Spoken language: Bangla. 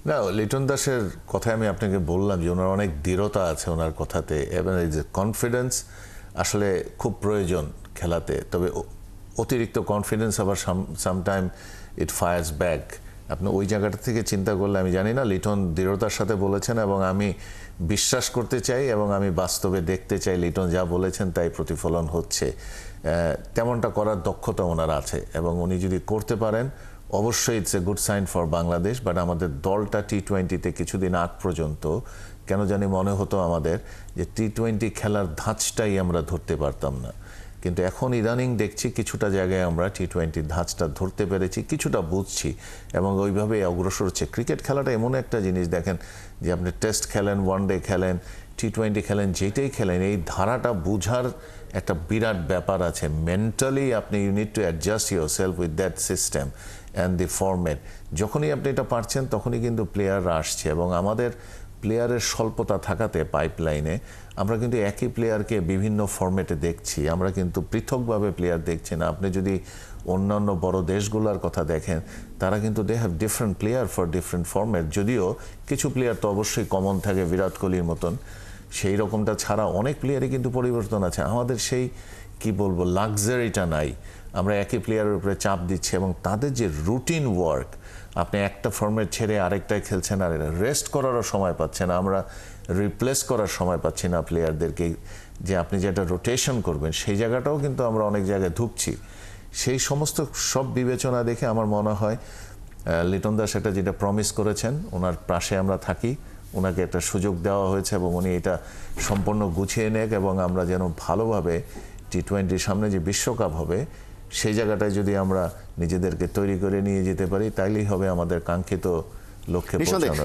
না, লিটন দাসের কথায় আমি আপনাকে বললাম যে ওনার অনেক দৃঢ়তা আছে ওনার কথাতে, এবং এই যে কনফিডেন্স আসলে খুব প্রয়োজন খেলাতে। তবে অতিরিক্ত কনফিডেন্স আবার সামটাইম ইট ফায়ার্স ব্যাক। আপনি ওই জায়গাটা থেকে চিন্তা করলে, আমি জানি না, লিটন দৃঢ়তার সাথে বলেছেন এবং আমি বিশ্বাস করতে চাই এবং আমি বাস্তবে দেখতে চাই লিটন যা বলেছেন তাই প্রতিফলন হচ্ছে। তেমনটা করার দক্ষতা ওনার আছে এবং উনি যদি করতে পারেন অবশ্যই it's a good sign for Bangladesh. But আমাদের দলটা টি-20তে কিছুদিন আগ পর্যন্ত কেন জানি মনে হতো আমাদের যে টি-20 খেলার ধাঁচটাই আমরা ধরতে পারতাম না, কিন্তু এখন ইদানিং দেখছি কিছুটা জায়গায় আমরা টি-20 ধাঁচটা ধরতে পেরেছি, কিছুটা বুঝছি এবং ওইভাবেই অগ্রসর হচ্ছে। ক্রিকেট খেলাটা এমন একটা জিনিস, দেখেন যে আপনি টেস্ট খেলেন, ওয়ানডে খেলেন, টি-20 খেলেন, যেটাই খেলেন, এই ধারাটা বুঝার একটা বিরাট ব্যাপার আছে। মেন্টালি আপনি you need to adjust yourself with that system and the format. যখনই আপনি এটা পারছেন তখনই কিন্তু প্লেয়াররা আসছে, এবং আমাদের প্লেয়ারের স্বল্পতা থাকাতে পাইপলাইনে আমরা কিন্তু একই প্লেয়ারকে বিভিন্ন ফরম্যাটে দেখছি, আমরা কিন্তু পৃথকভাবে প্লেয়ার দেখছি না। আপনি যদি অন্যান্য বড় দেশগুলোর কথা দেখেন, তারা কিন্তু they have different player for different format. যদিও কিছু প্লেয়ার তো অবশ্যই কমন থাকে, বিরাট কোহলির মতন, সেই রকমটা ছাড়া অনেক প্লেয়ারই কিন্তু পরিবর্তন আছে। আমাদের সেই কি বলবো লাক্সারিটা নাই, আমরা একই প্লেয়ারের উপরে চাপ দিচ্ছি এবং তাদের যে রুটিন ওয়ার্ক, আপনি একটা ফর্মেট ছেড়ে আরেকটায় খেলছেন আর রেস্ট করারও সময় পাচ্ছেন, আমরা রিপ্লেস করার সময় পাচ্ছি না প্লেয়ারদেরকে, যে আপনি যেটা রোটেশন করবেন সেই জায়গাটাও কিন্তু আমরা অনেক জায়গায় ঢুকছি। সেই সমস্ত সব বিবেচনা দেখে আমার মনে হয় লিটন দাস এটা যেটা প্রমিস করেছেন, ওনার পাশে আমরা থাকি, ওনাকে একটা সুযোগ দেওয়া হয়েছে এবং উনি এটা সম্পূর্ণ গুছিয়ে নেক এবং আমরা যেন ভালোভাবে টি-20 সামনে যে বিশ্বকাপ হবে সেই জায়গাটায় যদি আমরা নিজেদেরকে তৈরি করে নিয়ে যেতে পারি, তাইলেই হবে আমাদের কাঙ্ক্ষিত লক্ষ্যে পৌঁছানো।